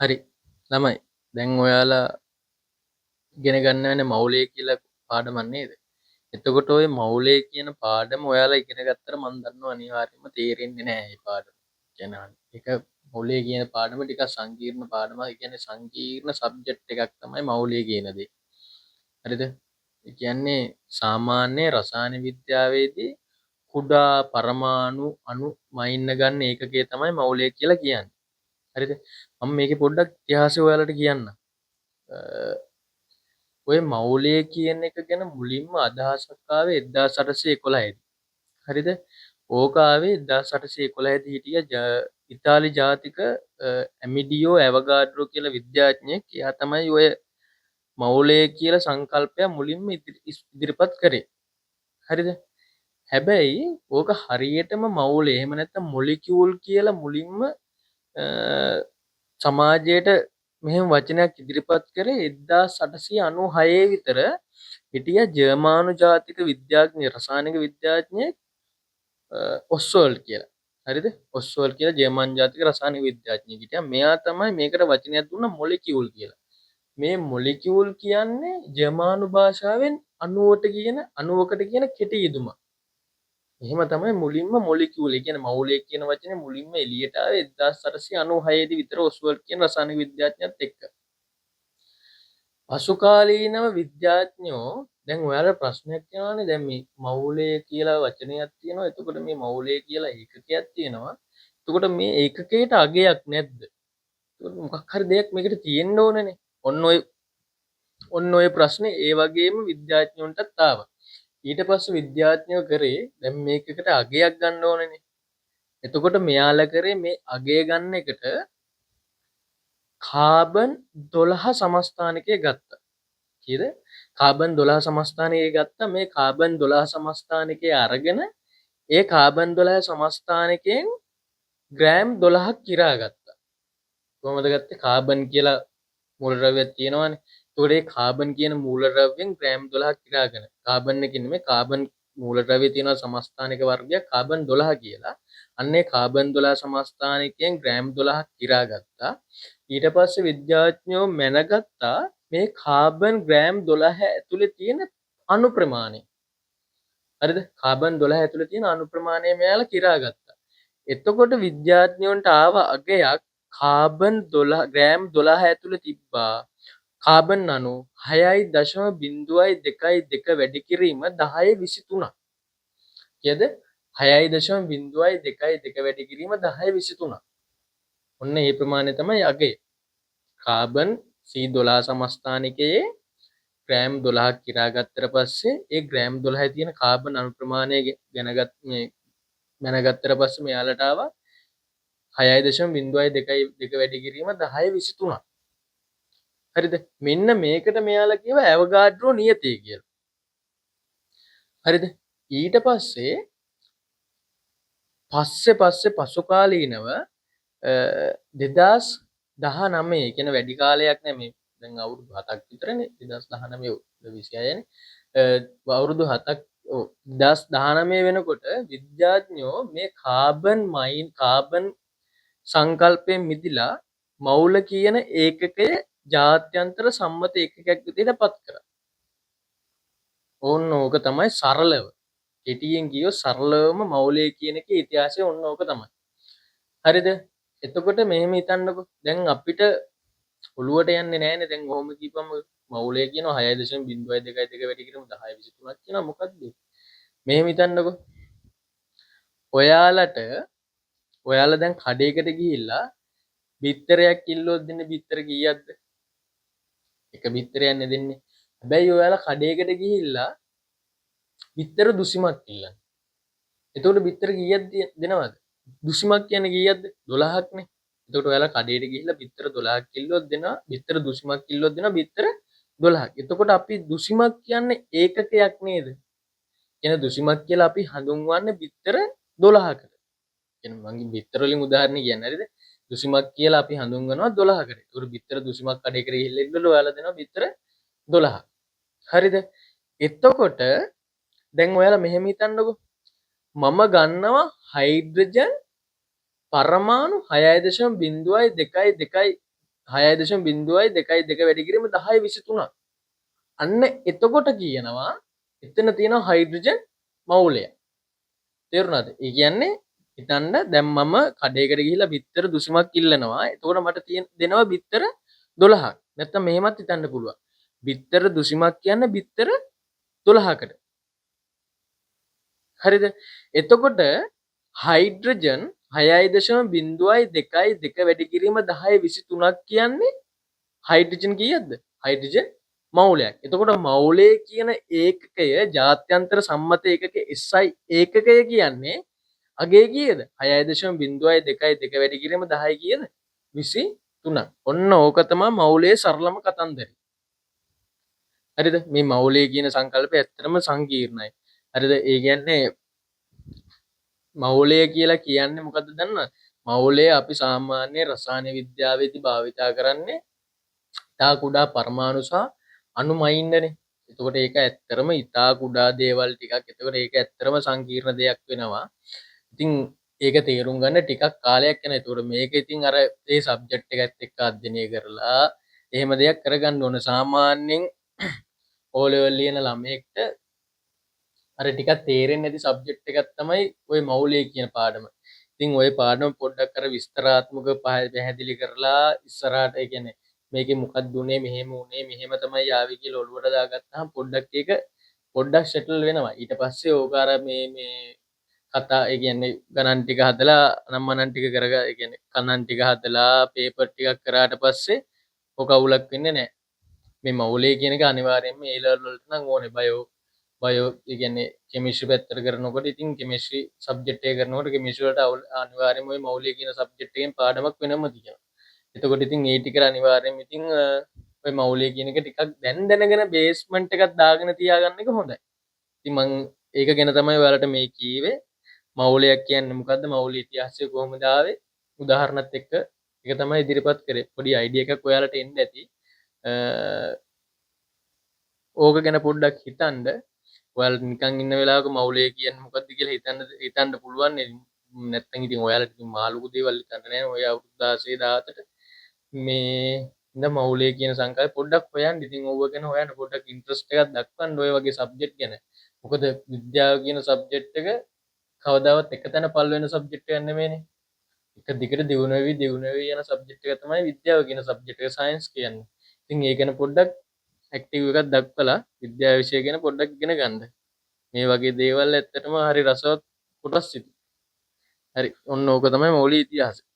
හරි ළමයි දැන් ඔයාලා ඉගෙන ගන්න වෙන මෞලය කියලා පාඩමක් නේද? එතකොට ඔය මෞලය කියන පාඩම ඔයාලා ඉගෙන ගත්තට මම දන්නවා අනිවාර්යයෙන්ම තේරෙන්නේ නැහැ මේ පාඩම. කියන්නේ ඒක මෞලය කියන පාඩම ටිකක් සංකීර්ණ පාඩමක්. ඒ කියන්නේ සංකීර්ණ සබ්ජෙක්ට් එකක් තමයි මෞලය කියන දේ. හරිද? ඒ කියන්නේ සාමාන්‍ය රසායන විද්‍යාවේදී කුඩා පරමාණු අණු මයින්න ගන්න ඒකකය තමයි මෞලය කියලා කියන්නේ. හරිද? මම මේකේ පොඩ්ඩක් ඉතිහාසය ඔයාලට කියන්නම්. ඔය මෞලය කියන එක ගැන මුලින්ම අදහසක් ආවේ 1811 දී. හරිද? ඕක ආවේ 1811 දී හිටිය ඉතාලි ජාතික ඇමිඩියෝ ඇවගාඩ්‍රෝ කියලා විද්‍යාඥයෙක්. එයා තමයි ඔය මෞලය කියලා සංකල්පය මුලින්ම ඉදිරිපත් කරේ. හරිද? හැබැයි ඕක හරියටම මෞලය එහෙම නැත්නම් මොලිකියුල් කියලා මුලින්ම සමාජයට මෙහෙම වචනයක් ඉදිරිපත් කරේ 1896 විතර හිටිය ජර්මානු ජාතික විද්‍යාඥ රසායනික විද්‍යාඥයෙක් ඔස්වල්ඩ් කියලා. හරිද? ඔස්වල්ඩ් කියලා ජර්මන් ජාතික රසායනික විද්‍යාඥයෙක් හිටියා. මෙයා තමයි මේකට වචනයක් දුන්න මොලිකියුල් කියලා. මේ මොලිකියුල් කියන්නේ ජර්මානු භාෂාවෙන් අණුවකට කියන කෙටි යෙදුමක්. එහෙම තමයි මුලින්ම මොලිකියුල් ඒ කියන්නේ මෞලය කියන වචනේ මුලින්ම එළියට ආවේ 1896 දී විතර ඔස්වල්ඩ් කියන රසායනික විද්‍යාඥයත් එක්ක. පසු කාලීනව විද්‍යාඥයෝ දැන් ඔයාලට ප්‍රශ්නයක් තියෙනවානේ දැන් මේ මෞලය කියලා වචනයක් තියෙනවා. එතකොට මේ මෞලය කියලා ඒකකයක් තියෙනවා. එතකොට මේ ඒකකයට අගයක් නැද්ද? එතකොට මොකක් හරි දෙයක් මේකට තියෙන්න ඕනනේ. ඔන්න ඔය ප්‍රශ්නේ ඒ වගේම විද්‍යාඥයන්ටත් ආවා. ඊට පස්සේ විද්‍යාඥයෝ කරේ දැන් මේකකට අගයක් ගන්න ඕනනේ. එතකොට මෙයාලා කරේ මේ අගය ගන්න එකට කාබන් 12 සමස්ථානිකය ගත්තා. කීයද? කාබන් 12 සමස්ථානිකය ගත්තා. මේ කාබන් 12 සමස්ථානිකය අරගෙන ඒ කාබන් 12 සමස්ථානිකයෙන් ග්‍රෑම් 12ක් කිරා ගත්තා. කොහොමද ගත්තේ? කාබන් කියලා මූලද්‍රව්‍යයක් තියෙනවානේ. ඒතකොට ඒ කාබන් කියන මූලද්‍රව්‍යෙන් ග්‍රෑම් 12ක් කිරාගෙන කාබන් එකේ නෙමෙයි කාබන් මූලද්‍රව්‍ය තියෙන සමස්ථානික වර්ගයක් කාබන් 12 කියලා. අන්නේ කාබන් 12 සමස්ථානිකයෙන් ග්‍රෑම් 12ක් කිරා ගත්තා. ඊට පස්සේ විද්‍යාඥයෝ මැනගත්තා මේ කාබන් ග්‍රෑම් 12 ඇතුලේ තියෙන අණු ප්‍රමාණය. හරිද? කාබන් 12 ඇතුලේ තියෙන අණු ප්‍රමාණය මෙයාලා කිරා ගත්තා. එතකොට විද්‍යාඥයන්ට ආව අගයක් කාබන් 12 ග්‍රෑම් 12 ඇතුලේ තිබ්බා කාබන් අණු 6.0.22 වැඩි කිරීම 1023ක්. කියද 6.0.22 වැඩි කිරීම 1023ක්. ඔන්න ඒ ප්‍රමාණය තමයි අගය. කාබන් C12 සමස්ථානිකයේ ග්‍රෑම් 12ක් කිරා ගත්තට පස්සේ ඒ ග්‍රෑම් 12 තියෙන කාබන් අණු ප්‍රමාණය මැනගත්තට පස්සේ මෙයාලට ආවා 6.0.22 වැඩි කිරීම 1023ක්. හරිද? මෙන්න මේකට මෙයාලා කියව ඇවගාඩ්‍රෝ නියතය කියලා. හරිද? ඊට පස්සේ පසු කාලීනව 2019 කියන වැඩි කාලයක් නෑ මේ දැන් අවුරුදු 7ක් විතරනේ 2019 26 නේ අවුරුදු 7ක් 2019 වෙනකොට විද්‍යාඥයෝ මේ කාබන් සංකල්පයෙන් මිදිලා මෞල කියන ඒකකය ජාත්‍යන්තර සම්මත ඒකකයක් විදිහට පත් කරා. ඕන්න ඕක තමයි සරලව කෙටියෙන් කියෝ සරලවම මෞලය කියන එකේ ඉතිහාසය ඕන්න ඕක තමයි. හරිද? එතකොට මෙහෙම හිතන්නකෝ දැන් අපිට ඔළුවට යන්නේ නැහැනේ දැන් ඔහොම කියපම මෞලය කියනවා 6.0.22 වැඩි කිරීම 1023ක් කියනවා මොකද්ද? මෙහෙම හිතන්නකෝ. ඔයාලා දැන් කඩේකට ගිහිල්ලා බිත්තරයක් කිල්ලුවොත් දෙන්නේ බිත්තර කීයක්ද? එක බිත්තරයක් නේ දෙන්නේ. හැබැයි ඔයාලා කඩේකට ගිහිල්ලා බිත්තර දුසිමක් ඉල්ලන්න. එතකොට බිත්තර කීයක් දෙනවද? දුසිමක් කියන්නේ කීයක්ද? 12ක් නේ. එතකොට ඔයාලා කඩේට ගිහිල්ලා බිත්තර 12ක් කිල්ලුවොත් දෙනවා. බිත්තර දුසිමක් කිල්ලුවොත් දෙනවා බිත්තර 12ක්. එතකොට අපි දුසිමක් කියන්නේ ඒකකයක් නේද? කියන දුසිමක් කියලා අපි හඳුන්වන්නේ බිත්තර 12කට. කියන්නේ මම බිත්තර වලින් උදාහරණ කියන්නේ හරිද? දුසිමක් කියලා අපි හඳුන්වනවා 12කට. ඒකට බිත්තර දුසිමක් කඩේකට ගිහිල්ලා ඉන්නකොට ඔයාලා දෙනවා බිත්තර 12ක්. හරිද? එතකොට දැන් ඔයාලා මෙහෙම හිතන්නකෝ. මම ගන්නවා හයිඩ්‍රජන් පරමාණු 6.0.22 6.02 වැඩි කිරීම 10.23ක්. අන්න එතකොට කියනවා එතන තියෙනවා හයිඩ්‍රජන් මවුලය. තේරුණාද? ඒ කියන්නේ හිතන්න දැන් මම කඩේකට ගිහිල්ලා බිත්තර දුසිමක් ඉල්ලනවා. එතකොට මට දෙනවා බිත්තර 12ක්. නැත්තම් මෙහෙමත් හිතන්න පුළුවන්. බිත්තර දුසිමක් කියන්නේ බිත්තර 12කට. හරිද? එතකොට හයිඩ්‍රජන් 6.02 වැඩි කිරීම 10.23ක් කියන්නේ හයිඩ්‍රජන් කීයක්ද? හයිඩ්‍රජන් මවුලයක්. එතකොට මවුලය කියන ඒකකය ජාත්‍යන්තර සම්මත ඒකක SI ඒකකය කියන්නේ අගේ කීයද? 6.02 වැඩි කිරීම 10 කීයද? 23. ඔන්න ඕක තමයි මවුලයේ සරලම කතන්දරය. හරිද? මේ මවුලය කියන සංකල්පය ඇත්තටම සංකීර්ණයි. හරිද? ඒ කියන්නේ මවුලය කියලා කියන්නේ මොකද්ද දන්නවද? මවුලය අපි සාමාන්‍ය රසායන විද්‍යාවේදී භාවිතා කරන්නේ ඉතා කුඩා පරමාණු සහ අණු මයින්ඩනේ. එතකොට ඒක ඇත්තරම ඉතා කුඩා දේවල් ටිකක්. එතකොට ඒක ඇත්තරම සංකීර්ණ දෙයක් වෙනවා. ඉතින් ඒක තේරුම් ගන්න ටිකක් කාලයක් යනවා. එතකොට මේක ඉතින් අර ඒ සබ්ජෙක්ට් එකත් එක්ක අධ්‍යයනය කරලා එහෙම දෙයක් කරගන්න ඕන. සාමාන්‍යයෙන් O level ලියන ළමයෙක්ට අර ටිකක් තේරෙන්නේ නැති සබ්ජෙක්ට් එකක් තමයි ওই මවුලය කියන පාඩම. ඉතින් ওই පාඩම පොඩ්ඩක් අර විස්තරාත්මකව පැහැදිලි කරලා ඉස්සරහට ඒ කියන්නේ මේකේ මොකක්ද උනේ මෙහෙම උනේ මෙහෙම තමයි ආවේ කියලා ඔළුවට දාගත්තාම පොඩ්ඩක් ඒක පොඩ්ඩක් සෙටල් වෙනවා. ඊට පස්සේ ඕක අර මේ කතා ඒ කියන්නේ ගණන් ටික හදලා අනම්මනන් ටික කරගා ඒ කියන්නේ කණන් ටික හදලා පේපර් ටිකක් කරාට පස්සේ ඕක අවුලක් වෙන්නේ නැහැ. මේ මවුලය කියන එක අනිවාර්යයෙන්ම ඒ ලෙවල් වලට නම් ඕනේ. බයෝ ඒ කියන්නේ කෙමිස්ට්‍රි පැත්තට කරනකොට ඉතින් කෙමිස්ට්‍රි සබ්ජෙක්ට් එක කරනකොට කෙමිස්ට්‍රි වලට අනිවාර්යයෙන්ම ওই මවුලය කියන සබ්ජෙක්ට් එකෙන් පාඩමක් වෙනම තියෙනවා. එතකොට ඉතින් ඒ ටික අනිවාර්යයෙන්ම ඉතින් ඔය මවුලය කියන එක ටිකක් දැනගෙන බේස්මන්ට් එකක් දාගෙන තියාගන්න එක හොඳයි. ඉතින් මම ඒක ගැන තමයි ඔයාලට මේ කීවේ. මවුලයක් කියන්නේ මොකද්ද? මවුලයේ ඉතිහාසය කොහොමද ආවේ? උදාහරණත් එක්ක ඒක තමයි ඉදිරිපත් කරේ. පොඩි අයිඩියා එකක් ඔයාලට එන්න ඇති. ඕක ගැන පොඩ්ඩක් හිතන්න. ඔයාලට නිකන් ඉන්න වෙලාවක මවුලය කියන්නේ මොකද්ද කියලා හිතන්න පුළුවන්. නැත්නම් ඉතින් ඔයාලට ඉතින් මාළුකු දේවල් හිතන්න නෑ. ඔය අවුරුදු 16 17ට මේ ඉඳ මවුලය කියන සංකල්පය පොඩ්ඩක් හොයන්න. ඉතින් ඕව ගැන හොයන්න පොඩ්ඩක් ඉන්ට්‍රස්ට් එකක් දක්වන්න ඔය වගේ සබ්ජෙක්ට් ගැන. මොකද විද්‍යාව කියන සබ්ජෙක්ට් එක කවදාවත් එක තැන පල් වෙන සබ්ජෙක්ට් එකක් නෙමෙයිනේ. එක දිගට දියුණු වෙවි යන සබ්ජෙක්ට් එක තමයි විද්‍යාව කියන සබ්ජෙක්ට් එක සයන්ස් කියන්නේ. ඉතින් ඒ ගැන පොඩ්ඩක් ඇක්ටිව් එකක් දක්වලා විද්‍යාව විෂය ගැන පොඩ්ඩක් ඉගෙන ගන්න. මේ වගේ දේවල් ඇත්තටම හරි රසවත් කොටස් ඉතින්. හරි ඔන්න ඕක තමයි මෞලික ඉතිහාසය.